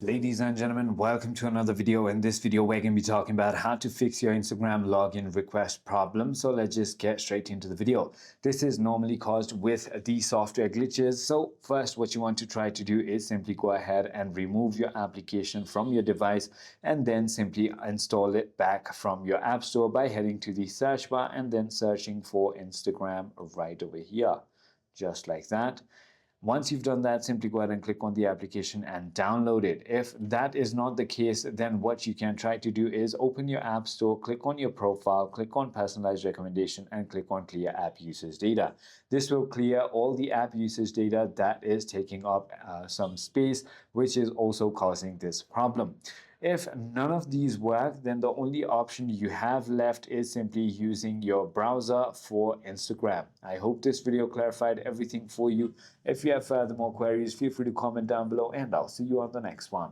Ladies and gentlemen, welcome to another video. In this video, we're going to be talking about how to fix your Instagram login request problem. So let's just get straight into the video. This is normally caused with the software glitches. So first, what you want to try to do is simply go ahead and remove your application from your device and then simply install it back from your app store by heading to the search bar and then searching for Instagram right over here, just like that. Once you've done that, simply go ahead and click on the application and download it. If that is not the case, then what you can try to do is open your app store, click on your profile, click on personalized recommendation, and click on clear app usage data. This will clear all the app usage data that is taking up some space, which is also causing this problem. If none of these work, then the only option you have left is simply using your browser for Instagram. I hope this video clarified everything for you. If you have further more queries, feel free to comment down below and I'll see you on the next one.